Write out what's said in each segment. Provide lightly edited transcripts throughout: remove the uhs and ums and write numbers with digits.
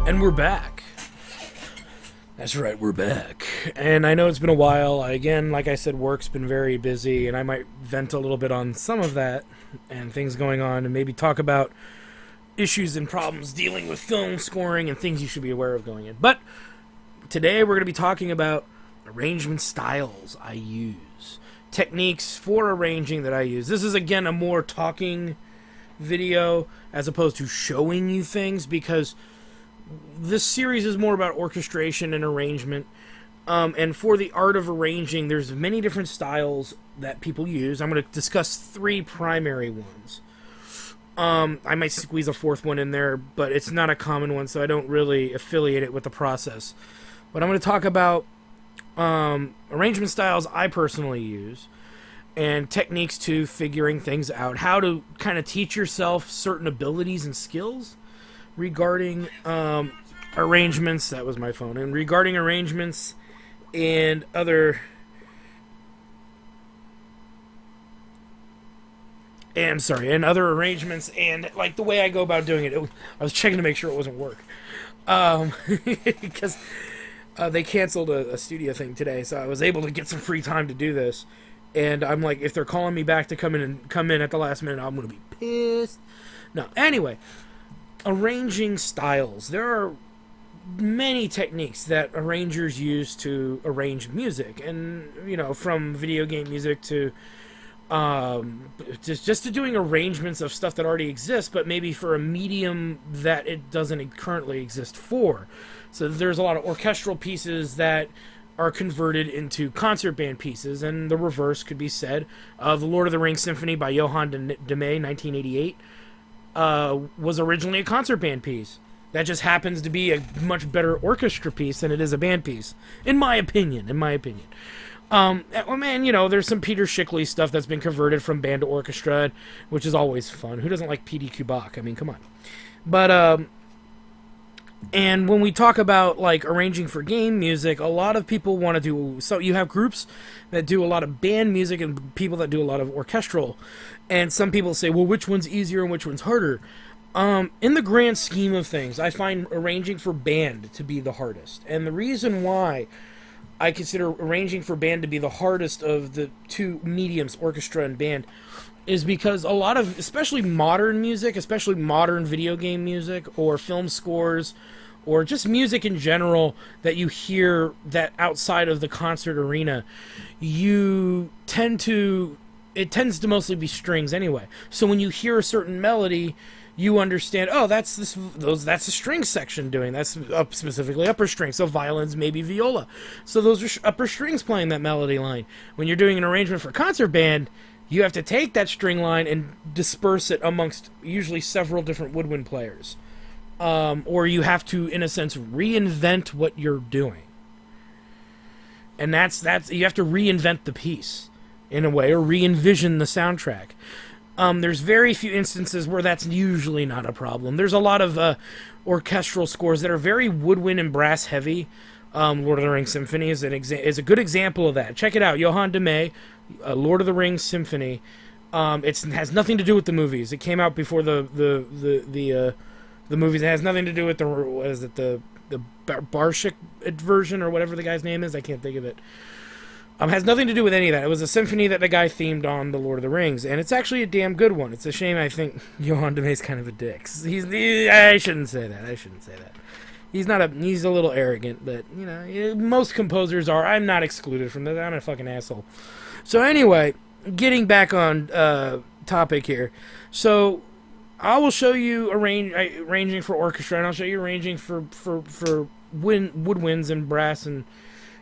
And we're back. That's right, we're back. And I know it's been a while. Again, like I said, work's been very busy, and I might vent a little bit on some of that and things going on, and maybe talk about issues and problems dealing with film scoring and things you should be aware of going in. But today we're going to be talking about arrangement styles I use, techniques for arranging that I use. This is, again, a more talking video as opposed to showing you things, because this series is more about orchestration and arrangement. And for the art of arranging, there's many different styles that people use. I'm going to discuss three primary ones. I might squeeze a fourth one in there, but it's not a common one, so I don't really affiliate it with the process. But I'm going to talk about arrangement styles I personally use, and techniques to figuring things out. How to kind of teach yourself certain abilities and skills regarding arrangements. That was my phone. And regarding arrangements and other... and other arrangements, and like the way I go about doing it. I was checking to make sure it wasn't work. Because they canceled a studio thing today, so I was able to get some free time to do this. And I'm like, if they're calling me back to come in at the last minute, I'm going to be pissed. No, anyway, arranging styles. There are many techniques that arrangers use to arrange music, and from video game music to just to doing arrangements of stuff that already exists, but maybe for a medium that it doesn't currently exist for. So there's a lot of orchestral pieces that are converted into concert band pieces, and the reverse could be said. The Lord of the Rings Symphony by Johann de May, 1988, was originally a concert band piece. That just happens to be a much better orchestra piece than it is a band piece, in my opinion. There's some Peter Schickele stuff that's been converted from band to orchestra, which is always fun. Who doesn't like P.D. Kubak? I mean, come on. But, and when we talk about, like, arranging for game music, a lot of people want to do... So you have groups that do a lot of band music and people that do a lot of orchestral. And some people say, well, which one's easier and which one's harder? In the grand scheme of things, I find arranging for band to be the hardest. And the reason why I consider arranging for band to be the hardest of the two mediums, orchestra and band, is because a lot of, especially modern music, especially modern video game music or film scores or just music in general that you hear that outside of the concert arena, it tends to mostly be strings anyway. So when you hear a certain melody, you understand, oh, that's a string section doing. That's specifically upper strings. So violins, maybe viola. So those are upper strings playing that melody line. When you're doing an arrangement for concert band, you have to take that string line and disperse it amongst usually several different woodwind players. Or you have to, in a sense, reinvent what you're doing. And that's you have to reinvent the piece in a way, or re-envision the soundtrack. There's very few instances where that's usually not a problem. There's a lot of orchestral scores that are very woodwind and brass heavy. Lord of the Rings Symphony is a good example of that. Check it out, Johann de May, Lord of the Rings Symphony. It has nothing to do with the movies. It came out before the movies. It has nothing to do with the Barshik version or whatever the guy's name is. I can't think of it. Has nothing to do with any of that. It was a symphony that the guy themed on the Lord of the Rings, and it's actually a damn good one. It's a shame I think Johann de May's kind of a dick. I shouldn't say that. He's a little arrogant, but most composers are. I'm not excluded from that. I'm a fucking asshole. So anyway, getting back on topic here. So I will show you arranging for orchestra, and I'll show you arranging for woodwinds and brass, and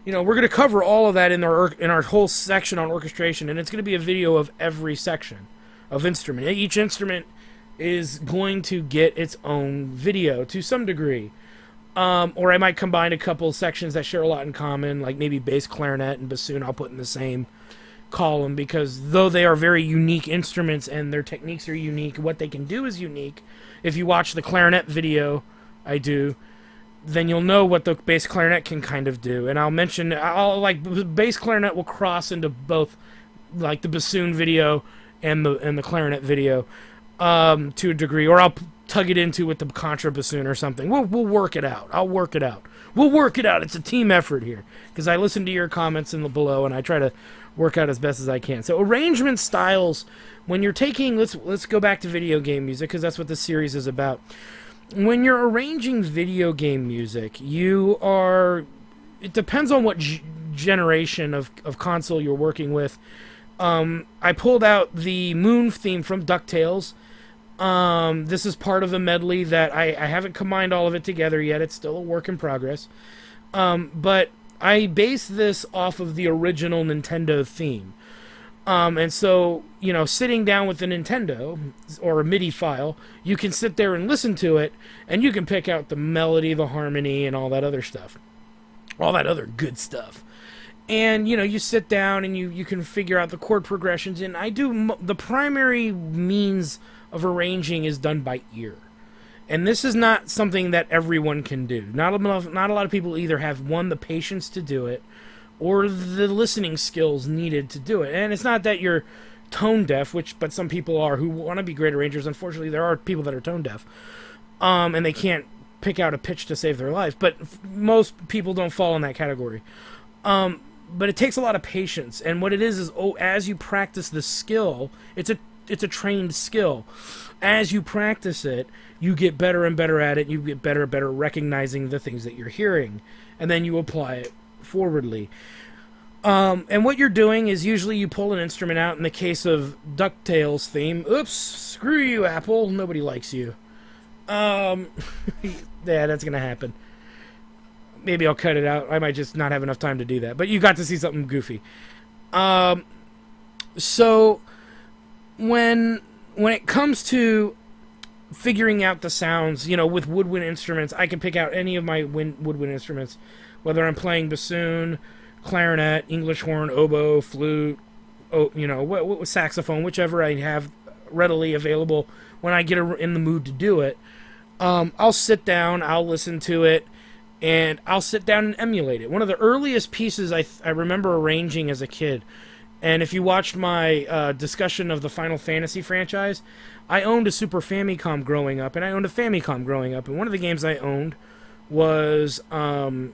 we're going to cover all of that in our whole section on orchestration, and it's going to be a video of every section of instrument. Each instrument is going to get its own video to some degree. Or I might combine a couple sections that share a lot in common, like maybe bass clarinet and bassoon I'll put in the same column, because though they are very unique instruments and their techniques are unique, what they can do is unique. If you watch the clarinet video I do, then you'll know what the bass clarinet can kind of do. And bass clarinet will cross into both, like the bassoon video and the clarinet video, to a degree. Or I'll tug it into with the contrabassoon or something. We'll work it out. I'll work it out. We'll work it out. It's a team effort here, because I listen to your comments in the below and I try to work out as best as I can. So arrangement styles, when you're taking, let's go back to video game music, because that's what this series is about. When you're arranging video game music, it depends on what generation of console you're working with. I pulled out the Moon theme from DuckTales. This is part of a medley that I haven't combined all of it together yet. It's still a work in progress. But I based this off of the original Nintendo theme. And so, sitting down with the Nintendo or a MIDI file, you can sit there and listen to it, and you can pick out the melody, the harmony, and all that other stuff. All that other good stuff. And, you sit down and you can figure out the chord progressions. And the primary means of arranging is done by ear. And this is not something that everyone can do. Not a lot of people either have, the patience to do it, or the listening skills needed to do it. And it's not that you're tone deaf, but some people are who want to be great arrangers. Unfortunately, there are people that are tone deaf, and they can't pick out a pitch to save their life. But most people don't fall in that category. But it takes a lot of patience. And what it is as you practice the skill, it's a trained skill. As you practice it, you get better and better at it. You get better and better recognizing the things that you're hearing, and then you apply it forwardly. And what you're doing is usually you pull an instrument out. In the case of DuckTales theme, oops, screw you, Apple, nobody likes you. Yeah, that's gonna happen. Maybe I'll cut it out. I might just not have enough time to do that. But you got to see something goofy. So when it comes to figuring out the sounds, with woodwind instruments, I can pick out any of my woodwind instruments, whether I'm playing bassoon, clarinet, English horn, oboe, flute, saxophone, whichever I have readily available when I get in the mood to do it. I'll sit down, I'll listen to it, and I'll sit down and emulate it. One of the earliest pieces I remember arranging as a kid, and if you watched my discussion of the Final Fantasy franchise, I owned a Super Famicom growing up, and I owned a Famicom growing up, and one of the games I owned was, it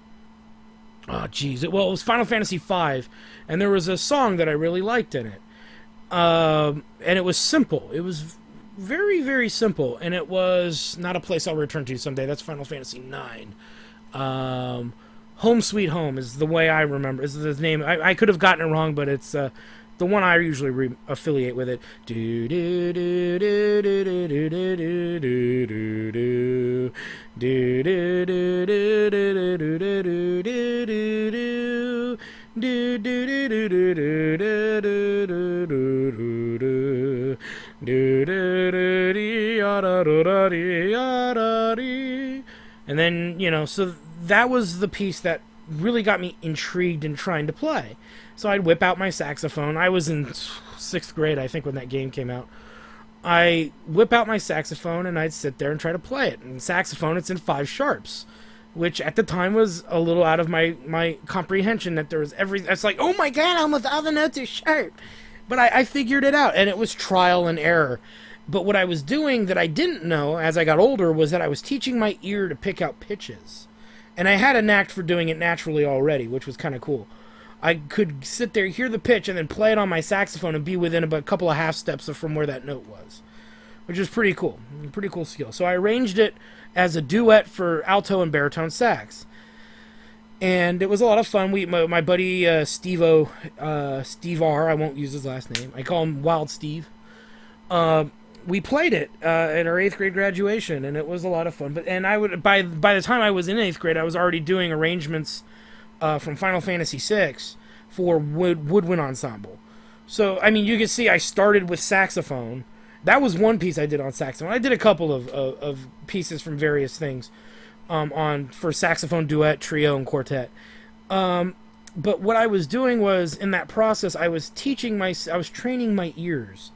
was Final Fantasy V, and there was a song that I really liked in it, and it was simple. It was very, very simple, and it was not a place I'll return to someday. That's Final Fantasy IX. Home Sweet Home is the way I remember. Is the name. I could have gotten it wrong, but it's the one I usually affiliate with it. Do do do do do do do do do do do do do do do do do do. And then, so that was the piece that really got me intrigued in trying to play. So I'd whip out my saxophone. I was in 6th grade, I think, when that game came out. I whip out my saxophone and I'd sit there and try to play it. And saxophone, it's in 5 sharps, which at the time was a little out of my comprehension that there was it's like, oh my God, almost all the notes are sharp. But I figured it out, and it was trial and error. But what I was doing that I didn't know as I got older was that I was teaching my ear to pick out pitches. And I had a knack for doing it naturally already, which was kind of cool. I could sit there, hear the pitch, and then play it on my saxophone and be within about a couple of half steps from where that note was, which is pretty cool. Pretty cool skill. So I arranged it as a duet for alto and baritone sax. And it was a lot of fun. My buddy Steve R., I won't use his last name. I call him Wild Steve. We played it at our 8th grade graduation, and it was a lot of fun. By the time I was in 8th grade, I was already doing arrangements from Final Fantasy VI for woodwind ensemble. So, I mean, you can see I started with saxophone. That was one piece I did on saxophone. I did a couple of pieces from various things for saxophone duet, trio, and quartet. But what I was doing was, in that process, I was training my ears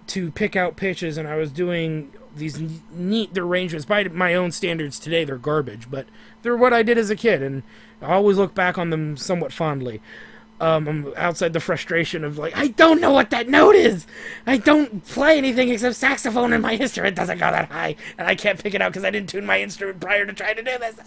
to pick out pitches, and I was doing these neat arrangements. By my own standards today, they're garbage, but they're what I did as a kid, and I always look back on them somewhat fondly. I'm outside the frustration of like, I don't know what that note is. I don't play anything except saxophone, and my instrument doesn't go that high, and I can't pick it out because I didn't tune my instrument prior to trying to do this.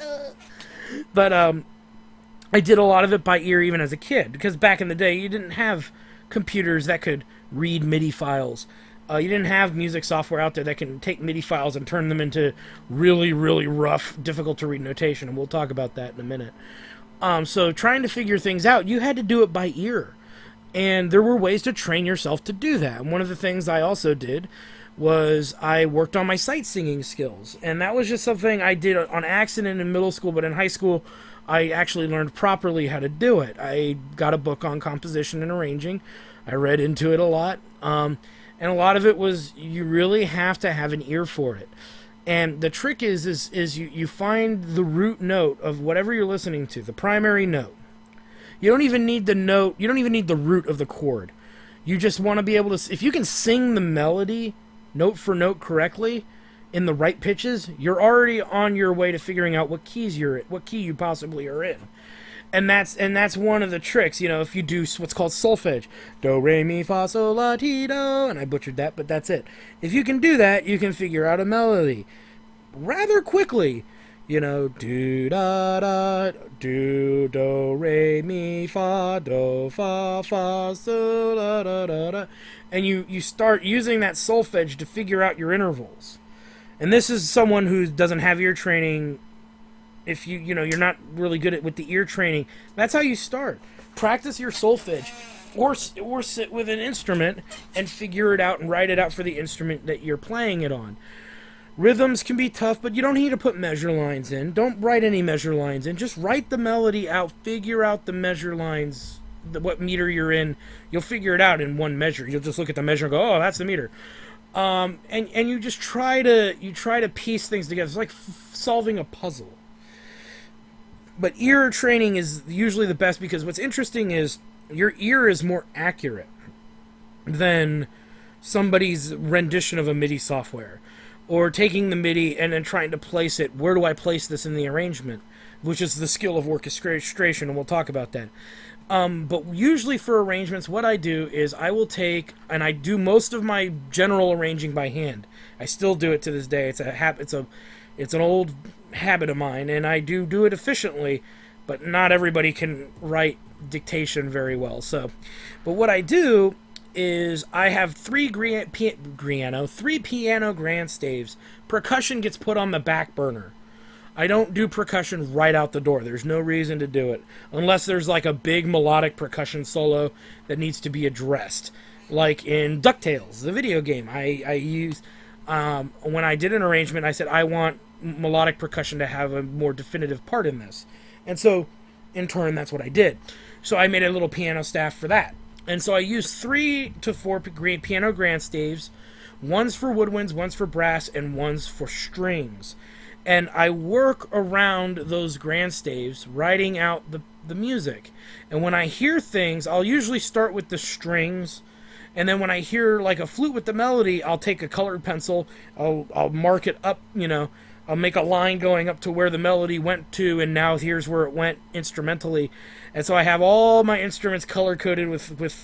But I did a lot of it by ear even as a kid, because back in the day you didn't have computers that could read MIDI files. You didn't have music software out there that can take MIDI files and turn them into really, really rough, difficult to read notation, and we'll talk about that in a minute. So trying to figure things out, you had to do it by ear. And there were ways to train yourself to do that. And one of the things I also did was I worked on my sight singing skills. And that was just something I did on accident in middle school, but in high school, I actually learned properly how to do it. I got a book on composition and arranging. I read into it a lot. And a lot of it was you really have to have an ear for it. And the trick is you find the root note of whatever you're listening to, the primary note. You don't even need the note, you don't even need the root of the chord. You just want to be able to, if you can sing the melody note for note correctly in the right pitches, you're already on your way to figuring out what key you possibly are in. And that's one of the tricks, you know, if you do what's called solfege. Do, re, mi, fa, sol, la, ti, do. And I butchered that, but that's it. If you can do that, you can figure out a melody rather quickly. You know, do, da, da, do, re, mi, fa, do, fa, sol, la, da, da, da. And you start using that solfege to figure out your intervals. And this is someone who doesn't have ear training. If you're not really good with the ear training, that's how you start. Practice your solfege, or sit with an instrument and figure it out and write it out for the instrument that you're playing it on. Rhythms can be tough, but you don't need to put measure lines in. Don't write any measure lines in. Just write the melody out. Figure out the measure lines, what meter you're in. You'll figure it out in one measure. You'll just look at the measure and go, oh, that's the meter. And you just try to piece things together. It's like solving a puzzle. But ear training is usually the best because what's interesting is your ear is more accurate than somebody's rendition of a MIDI software. Or taking the MIDI and then trying to place it. Where do I place this in the arrangement? Which is the skill of orchestration, and we'll talk about that. But usually for arrangements, what I do is I will take, and I do most of my general arranging by hand. I still do it to this day. It's an old habit of mine, and I do it efficiently, but not everybody can write dictation very well. But what I do is I have three piano grand staves. Percussion gets put on the back burner. I don't do percussion right out the door. There's no reason to do it unless there's like a big melodic percussion solo that needs to be addressed, like in DuckTales, the video game. I use when I did an arrangement, I said I want melodic percussion to have a more definitive part in this, and so in turn that's what I did. So I made a little piano staff for that, and so I used 3 to 4 piano grand staves. One's for woodwinds, one's for brass, and one's for strings. And I work around those grand staves, writing out the music. And when I hear things, I'll usually start with the strings. And then when I hear like a flute with the melody, I'll take a colored pencil. I'll mark it up, I'll make a line going up to where the melody went to, and now here's where it went instrumentally. And so I have all my instruments color-coded with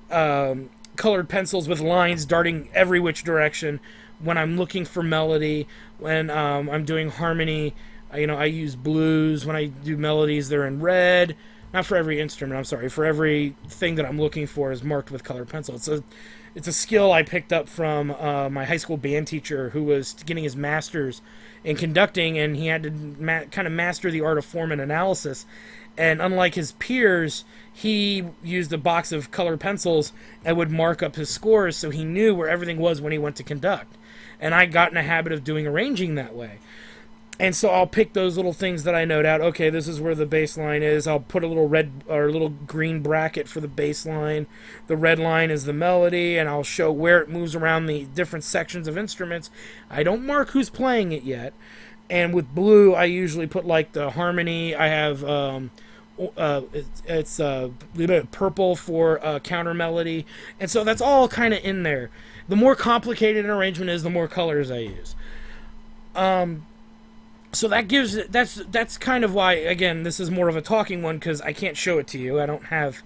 colored pencils with lines darting every which direction. When I'm looking for melody, when I'm doing harmony, I use blues. When I do melodies, they're in red. Not for every instrument, I'm sorry. For every thing that I'm looking for is marked with colored pencil. It's a skill I picked up from my high school band teacher who was getting his master's in conducting, and he had to kind of master the art of form and analysis. And unlike his peers, he used a box of colored pencils and would mark up his scores so he knew where everything was when he went to conduct. And I got in a habit of doing arranging that way. And so I'll pick those little things that I note out. Okay, this is where the bass line is. I'll put a little red or a little green bracket for the bass line. The red line is the melody, and I'll show where it moves around the different sections of instruments. I don't mark who's playing it yet. And with blue, I usually put like the harmony. I have it's purple for counter melody, and so that's all kind of in there. The more complicated an arrangement is, the more colors I use. So that's kind of why, again, this is more of a talking one, because I can't show it to you. I don't have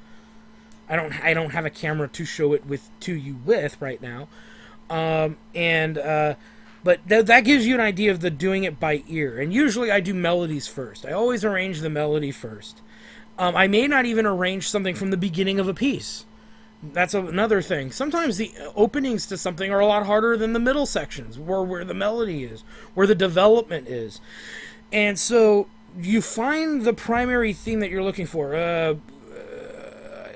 a camera to show it to you with right now. But that gives you an idea of the doing it by ear. And usually I do melodies first. I always arrange the melody first. I may not even arrange something from the beginning of a piece. That's another thing. Sometimes the openings to something are a lot harder than the middle sections, where the melody is, where the development is. And so you find the primary theme that you're looking for.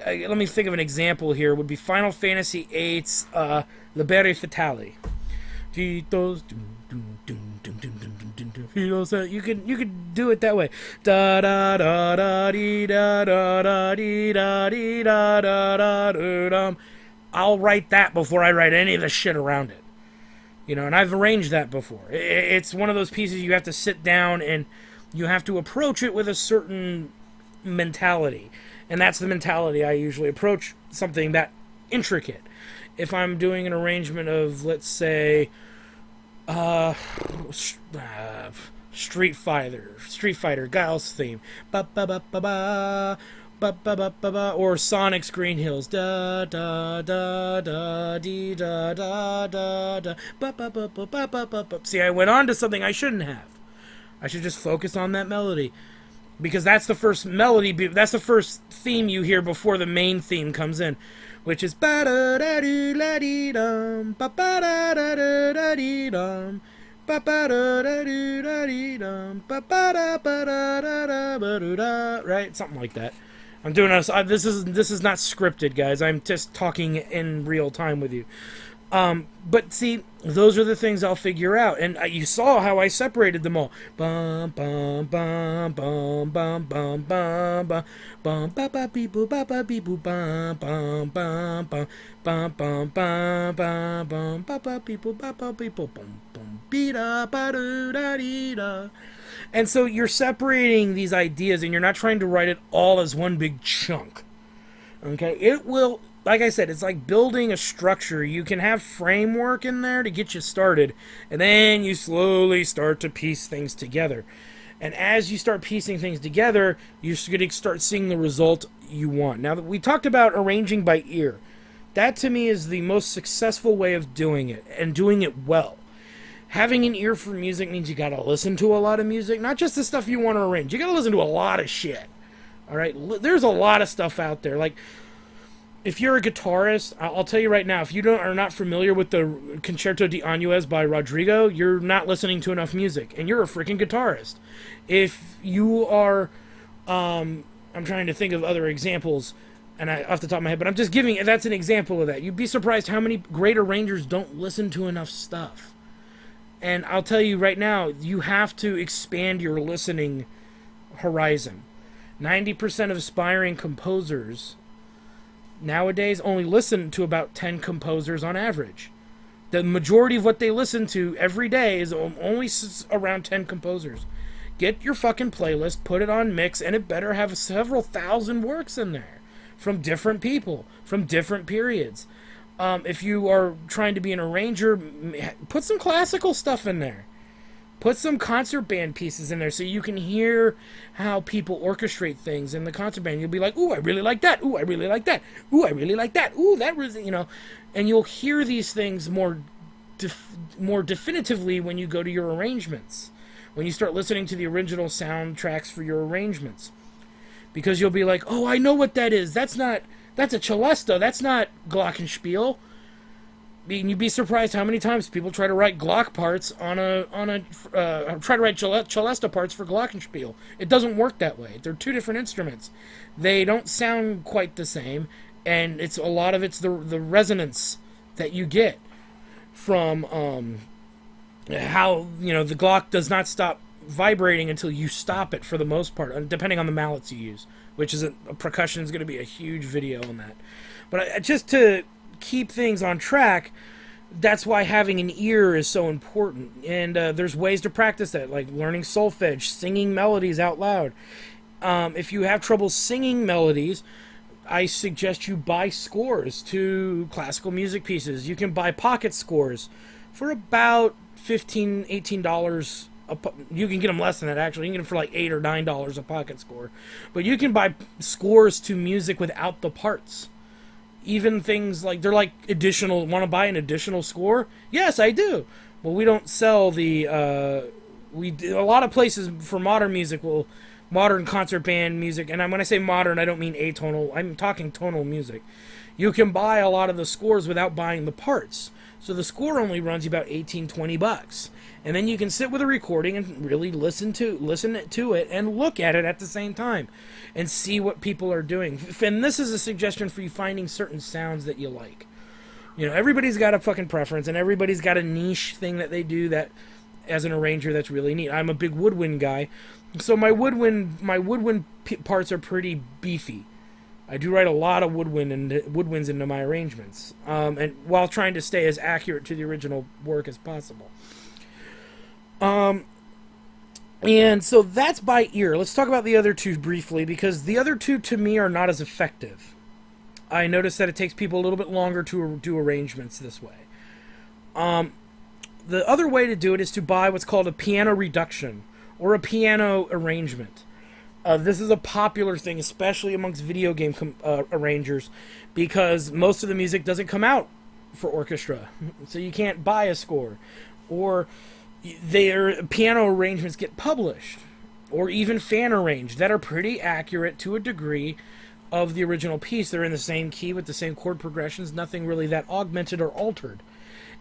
Let me think of an example here. It would be Final Fantasy VIII's Liberi Fatali. You could do it that way. Da da da da dee da da da dee da dee da da da da. I'll write that before I write any of the shit around it. And I've arranged that before. It's one of those pieces you have to sit down and you have to approach it with a certain mentality. And that's the mentality I usually approach something that intricate. If I'm doing an arrangement of, let's say, Street Fighter, Guile's theme, ba ba ba ba ba, ba ba ba ba ba, or Sonic's Green Hills, da da da da dee da da da da, ba ba ba ba ba ba ba. See, I went on to something I shouldn't have. I should just focus on that melody, because that's the first melody. That's the first theme you hear before the main theme comes in, which is ba da da doo la dee dum, ba ba da da da da dee dum, ba ba da da doo da dee dum, ba ba da ba da da da ba doo da. Right, something like that. I'm doing this is not scripted, guys. I'm just talking in real time with you. But see, those are the things I'll figure out, and you saw how I separated them all. Bum bum bum bum bum bum bum bum bum ba ba beep boo ba ba beep boo bum bum bum bum bum bum bum bum bum ba ba beep boo ba ba beep boo bum bum beep da ba doo da dee da. And so you're separating these ideas, and you're not trying to write it all as one big chunk. Okay, it will. Like I said, it's like building a structure. You can have framework in there to get you started, and then you slowly start to piece things together. And as you start piecing things together, you're going to start seeing the result you want. Now, we talked about arranging by ear. That, to me, is the most successful way of doing it, and doing it well. Having an ear for music means you got to listen to a lot of music, not just the stuff you want to arrange. You got to listen to a lot of shit. All right? There's a lot of stuff out there. Like, if you're a guitarist, I'll tell you right now, if you are not familiar with the Concerto de Añuez by Rodrigo, you're not listening to enough music, and you're a freaking guitarist. If you are, I'm trying to think of other examples, and off the top of my head, but I'm just giving, that's an example of that. You'd be surprised how many great arrangers don't listen to enough stuff. And I'll tell you right now, you have to expand your listening horizon. 90% of aspiring composers nowadays only listen to about 10 composers on average. The majority of what they listen to every day is only around 10 composers. Get your fucking playlist, put it on mix, and it better have several thousand works in there from different people, from different periods. If you are trying to be an arranger, put some classical stuff in there. Put some concert band pieces in there so you can hear how people orchestrate things in the concert band. You'll be like, ooh, I really like that. Ooh, I really like that. Ooh, I really like that. Ooh, that was, and you'll hear these things more definitively when you go to your arrangements. When you start listening to the original soundtracks for your arrangements. Because you'll be like, oh, I know what that is. That's a celesta. That's not glockenspiel. You'd be surprised how many times people try to write Glock parts try to write celesta parts for glockenspiel. It doesn't work that way. They're two different instruments. They don't sound quite the same, and it's the resonance that you get from how the Glock does not stop vibrating until you stop it for the most part, depending on the mallets you use, which is percussion is going to be a huge video on that. But just to keep things on track, that's why having an ear is so important. And there's ways to practice that, like learning solfege, singing melodies out loud. If you have trouble singing melodies, I suggest you buy scores to classical music pieces. You can buy pocket scores for about $15, $18 you can get them less than that, actually. You can get them for like $8 or $9 a pocket score. But you can buy scores to music without the parts. Even things like, they're like additional, want to buy an additional score? Yes, I do. Well, we don't sell the, a lot of places for modern music modern concert band music, and when I say modern, I don't mean atonal, I'm talking tonal music. You can buy a lot of the scores without buying the parts. So the score only runs you about $18-20. And then you can sit with a recording and really listen to it and look at it at the same time and see what people are doing. And this is a suggestion for you finding certain sounds that you like. You know, everybody's got a fucking preference, and everybody's got a niche thing that they do that, as an arranger, that's really neat. I'm a big woodwind guy, so my woodwind parts are pretty beefy. I do write a lot of woodwinds into my arrangements, and while trying to stay as accurate to the original work as possible. And so that's by ear. Let's talk about the other two briefly, because the other two to me are not as effective. I noticed that it takes people a little bit longer to do arrangements this way. The other way to do it is to buy what's called a piano reduction or a piano arrangement. This is a popular thing, especially amongst video game arrangers, because most of the music doesn't come out for orchestra, so you can't buy a score, or their piano arrangements get published, or even fan arranged, that are pretty accurate to a degree of the original piece. They're in the same key with the same chord progressions, nothing really that augmented or altered,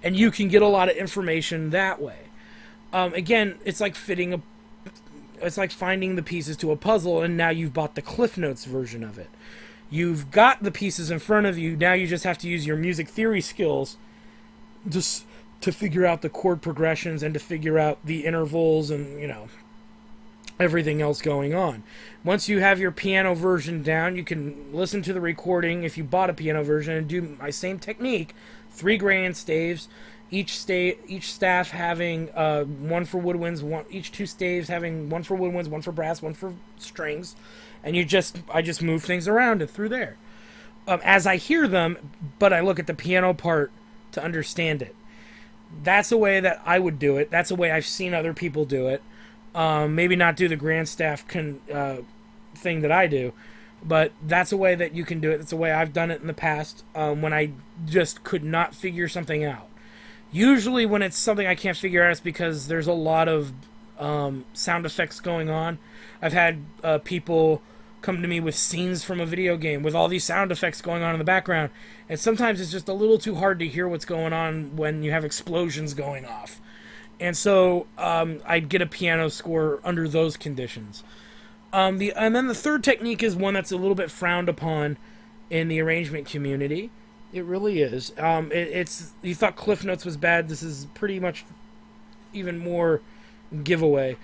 and you can get a lot of information that way. Again, it's like finding the pieces to a puzzle, and now you've bought the Cliff Notes version of it. You've got the pieces in front of you, now you just have to use your music theory skills just to figure out the chord progressions and to figure out the intervals and, you know, everything else going on. Once you have your piano version down, you can listen to the recording if you bought a piano version and do my same technique, 3 grand staves, each staff having one for woodwinds, each 2 staves having one for woodwinds, one for brass, one for strings, and I just move things around and through there as I hear them, but I look at the piano part to understand it. That's a way that I would do it. That's a way I've seen other people do it. Maybe not do the grand staff thing that I do, but that's a way that you can do it. That's a way I've done it in the past when I just could not figure something out. Usually when it's something I can't figure out, it's because there's a lot of sound effects going on. I've had people come to me with scenes from a video game with all these sound effects going on in the background, and sometimes it's just a little too hard to hear what's going on when you have explosions going off. And so I'd get a piano score under those conditions. And then the third technique is one that's a little bit frowned upon in the arrangement community. It really is. You thought Cliff Notes was bad. This is pretty much even more giveaway.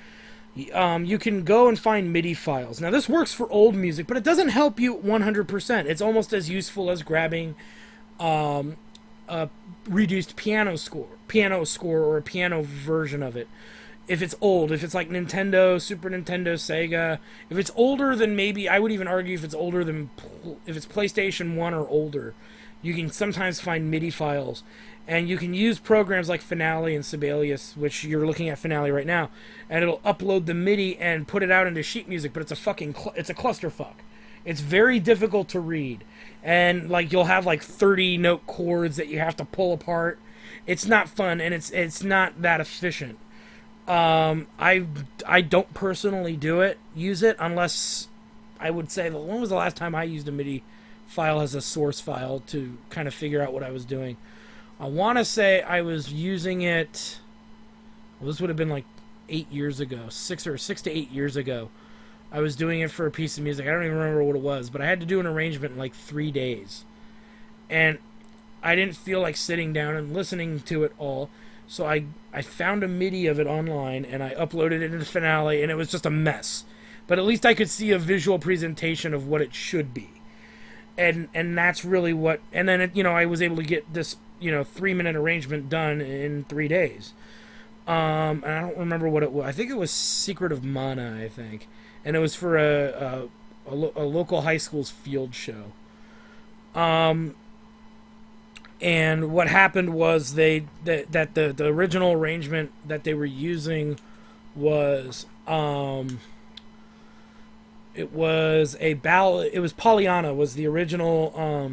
You can go and find MIDI files. Now, this works for old music, but it doesn't help you 100%. It's almost as useful as grabbing a reduced piano score, or a piano version of it. If it's old, if it's like Nintendo, Super Nintendo, Sega, if it's older than, maybe I would even argue if it's PlayStation 1 or older, you can sometimes find MIDI files. And you can use programs like Finale and Sibelius, which you're looking at Finale right now, and it'll upload the MIDI and put it out into sheet music, but it's a clusterfuck. It's very difficult to read. And like you'll have like 30 note chords that you have to pull apart. It's not fun, and it's not that efficient. I don't personally use it unless, I would say, when was the last time I used a MIDI file as a source file to kind of figure out what I was doing? I want to say I was using it, well, this would have been like 8 years ago, 6 to 8 years ago. I was doing it for a piece of music. I don't even remember what it was, but I had to do an arrangement in like 3 days. And I didn't feel like sitting down and listening to it all, so I found a MIDI of it online, and I uploaded it into Finale, and it was just a mess. But at least I could see a visual presentation of what it should be. And that's really what... And then, I was able to get this, 3-minute arrangement done in 3 days. And I don't remember what it was. I think it was Secret of Mana, I think. And it was for a local high school's field show. And what happened was that the original arrangement that they were using was it was a ballad. It was Pollyanna was the original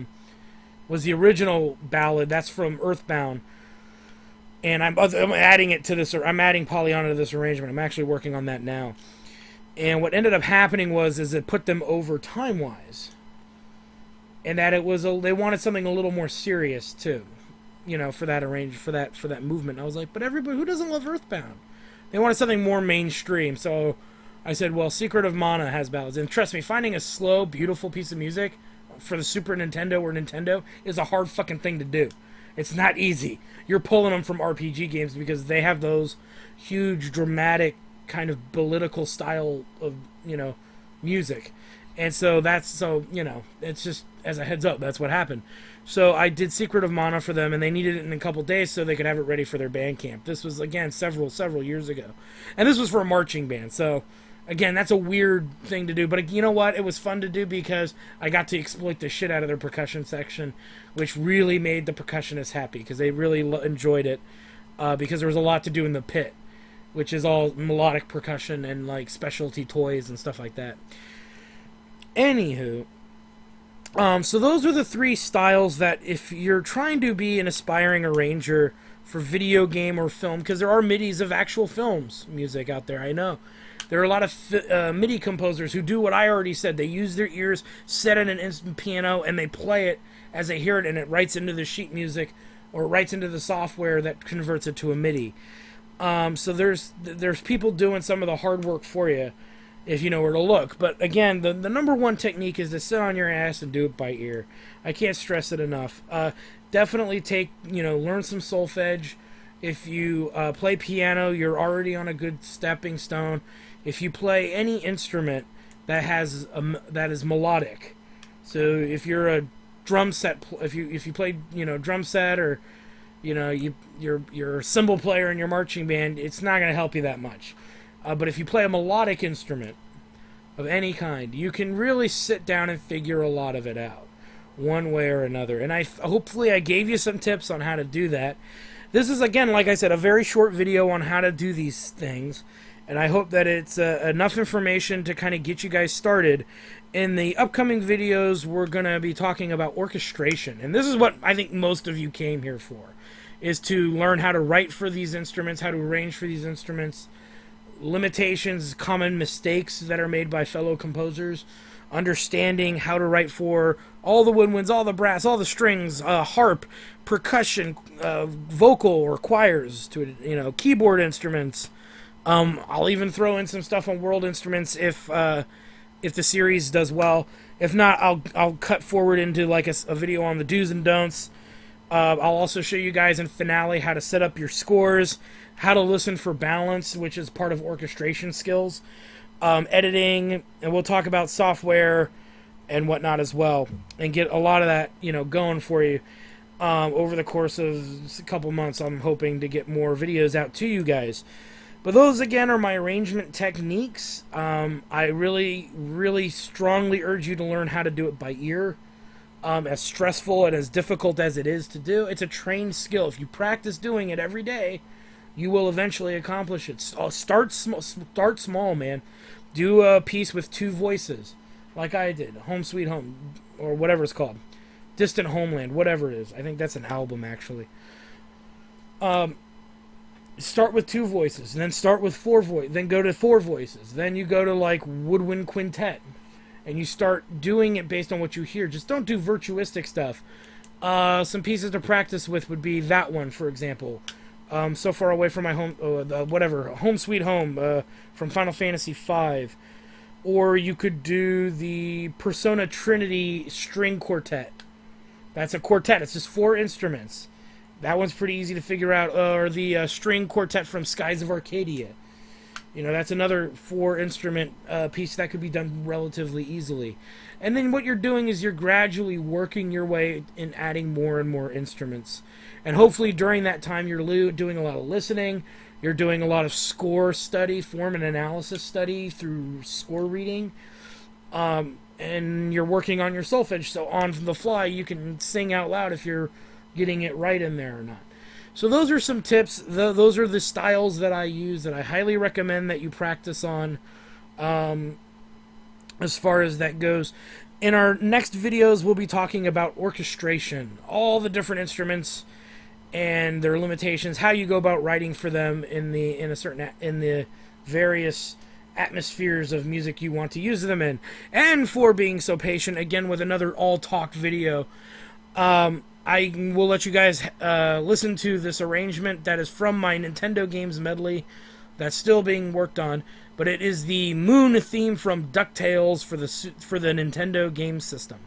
ballad. That's from Earthbound, and I'm adding it to this. I'm adding Pollyanna to this arrangement. I'm actually working on that now. And what ended up happening is it put them over time wise, and that they wanted something a little more serious too, for that for that movement. I was like, but everybody who doesn't love Earthbound, they wanted something more mainstream. So I said, well, Secret of Mana has ballads, and trust me, finding a slow, beautiful piece of music for the Super Nintendo or Nintendo is a hard fucking thing to do. It's not easy. You're pulling them from RPG games because they have those huge, dramatic, kind of political style of, music. And so it's just, as a heads up, that's what happened. So I did Secret of Mana for them, and they needed it in a couple days so they could have it ready for their band camp. This was, again, several years ago. And this was for a marching band, so again, that's a weird thing to do, but you know what? It was fun to do because I got to exploit the shit out of their percussion section, which really made the percussionists happy because they really enjoyed it because there was a lot to do in the pit, which is all melodic percussion and like specialty toys and stuff like that. Anywho, so those are the three styles that if you're trying to be an aspiring arranger for video game or film, because there are midis of actual films music out there, I know. There are a lot of MIDI composers who do what I already said. They use their ears, set in an instant piano, and they play it as they hear it, and it writes into the sheet music or writes into the software that converts it to a MIDI. So there's people doing some of the hard work for you if you know where to look. But again, the number one technique is to sit on your ass and do it by ear. I can't stress it enough. Definitely learn some solfege. If you play piano, you're already on a good stepping stone. If you play any instrument that is melodic, so if you're a drum set, if you play drum set, or you're a cymbal player in your marching band, it's not going to help you that much. But if you play a melodic instrument of any kind, you can really sit down and figure a lot of it out, one way or another. And hopefully I gave you some tips on how to do that. This is, again, like I said, a very short video on how to do these things. And I hope that it's enough information to kind of get you guys started. In the upcoming videos, we're going to be talking about orchestration. And this is what I think most of you came here for, is to learn how to write for these instruments, how to arrange for these instruments, limitations, common mistakes that are made by fellow composers, understanding how to write for all the woodwinds, all the brass, all the strings, harp, percussion, vocal or choirs, to keyboard instruments. I'll even throw in some stuff on world instruments if the series does well. If not, I'll cut forward into like a video on the do's and don'ts. I'll also show you guys in finale how to set up your scores, how to listen for balance, which is part of orchestration skills, editing, and we'll talk about software and whatnot as well, and get a lot of that going for you over the course of a couple months. I'm hoping to get more videos out to you guys. But those, again, are my arrangement techniques. I really, really strongly urge you to learn how to do it by ear. As stressful and as difficult as it is to do, it's a trained skill. If you practice doing it every day, you will eventually accomplish it. Start small, man. Do a piece with two voices, like I did. Home Sweet Home, or whatever it's called. Distant Homeland, whatever it is. I think that's an album, actually. Start with two voices, and then start with then go to four voices. Then you go to, like, Woodwind Quintet. And you start doing it based on what you hear. Just don't do virtuistic stuff. Some pieces to practice with would be that one, for example. So Far Away from My Home, Home Sweet Home from Final Fantasy V. Or you could do the Persona Trinity String Quartet. That's a quartet. It's just 4 instruments. That one's pretty easy to figure out. Or the String Quartet from Skies of Arcadia. That's another 4-instrument piece that could be done relatively easily. And then what you're doing is you're gradually working your way in adding more and more instruments. And hopefully during that time you're doing a lot of listening, you're doing a lot of score study, form and analysis study through score reading, and you're working on your solfege, so on the fly you can sing out loud if you're getting it right in there or not. So those are some tips. Those are the styles that I use that I highly recommend that you practice on, as far as that goes. In our next videos, we'll be talking about orchestration, all the different instruments and their limitations, how you go about writing for them in the various atmospheres of music you want to use them in, and for being so patient again with another all talk video. I will let you guys listen to this arrangement that is from my Nintendo games medley that's still being worked on, but it is the Moon theme from DuckTales for the Nintendo game system.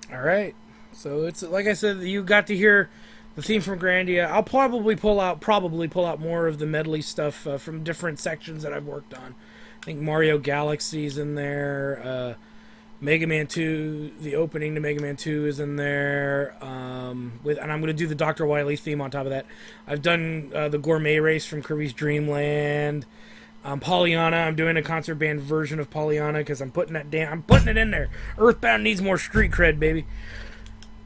All right, so it's like I said, you got to hear the theme from Grandia. I'll probably pull out more of the medley stuff from different sections that I've worked on. I think Mario Galaxy's in there. Mega Man 2, the opening to Mega Man 2 is in there. And I'm going to do the Dr. Wily theme on top of that. I've done the Gourmet Race from Kirby's Dream Land. Pollyanna, I'm doing a concert band version of Pollyanna because I'm putting it in there. Earthbound needs more street cred, baby.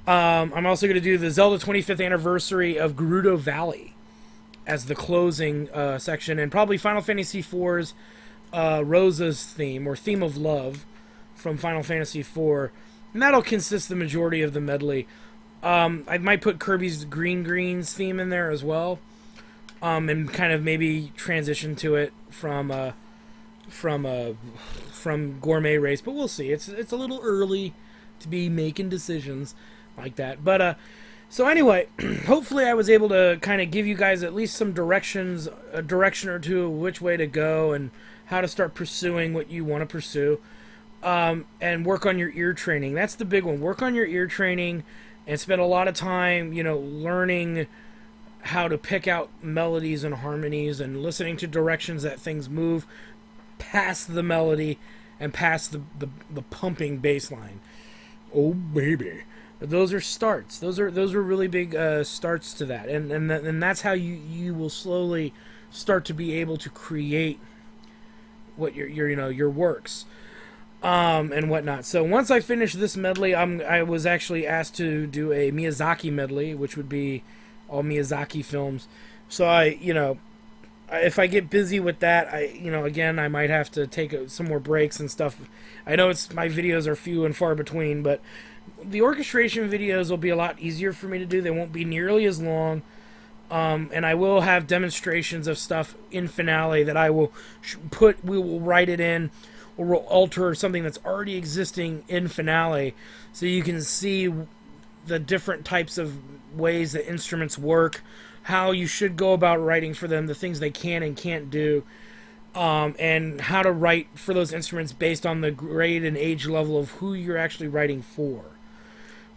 I'm also going to do the Zelda 25th anniversary of Gerudo Valley as the closing section, and probably Final Fantasy IV's Rosa's theme, or Theme of Love, from Final Fantasy IV, and that'll consist the majority of the medley. I might put Kirby's Green Greens theme in there as well, and kind of maybe transition to it from Gourmet Race, but we'll see. It's a little early to be making decisions like that. But so anyway, hopefully I was able to kind of give you guys at least some directions, a direction or two of which way to go and how to start pursuing what you want to pursue. And work on your ear training. That's the big one. Work on your ear training and spend a lot of time, learning how to pick out melodies and harmonies and listening to directions that things move past the melody and past the pumping bass line. Oh baby. Those are starts. Those are really big starts to that. And that's how you will slowly start to be able to create what your works. And whatnot. So once I finish this medley, I was actually asked to do a Miyazaki medley, which would be all Miyazaki films. So if I get busy with that, again, I might have to take some more breaks and stuff. I know my videos are few and far between, but the orchestration videos will be a lot easier for me to do. They won't be nearly as long. And I will have demonstrations of stuff in Finale that I will we will write it in, or we'll alter something that's already existing in Finale, so you can see the different types of ways that instruments work, how you should go about writing for them, the things they can and can't do, and how to write for those instruments based on the grade and age level of who you're actually writing for.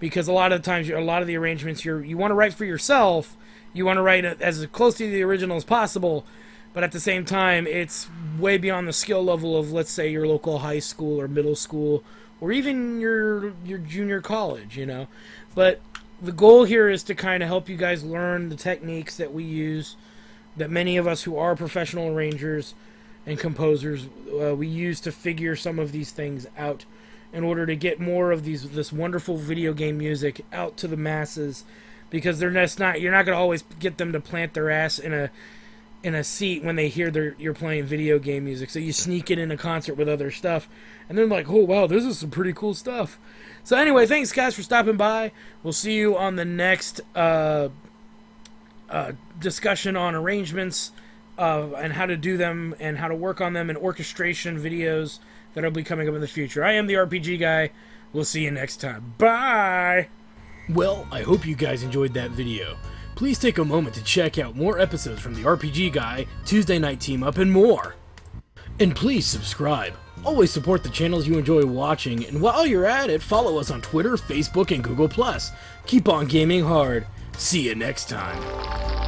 Because a lot of times, a lot of the arrangements you want to write for yourself, you want to write it as close to the original as possible, but at the same time, it's way beyond the skill level of, let's say, your local high school or middle school, or even your junior college, you know. But the goal here is to kind of help you guys learn the techniques that we use, that many of us who are professional arrangers and composers, we use to figure some of these things out in order to get more of this wonderful video game music out to the masses, because you're not going to always get them to plant their ass in a seat when they hear you're playing video game music. So you sneak it in a concert with other stuff, and they're like, oh wow, this is some pretty cool stuff. So anyway, thanks guys for stopping by. We'll see you on the next discussion on arrangements and how to do them and how to work on them, and orchestration videos that'll be coming up in the future. I am the RPG guy. We'll see you next time. Bye! Well, I hope you guys enjoyed that video. Please take a moment to check out more episodes from the RPG Guy, Tuesday Night Team Up, and more. And please subscribe. Always support the channels you enjoy watching, and while you're at it, follow us on Twitter, Facebook, and Google+. Keep on gaming hard. See you next time.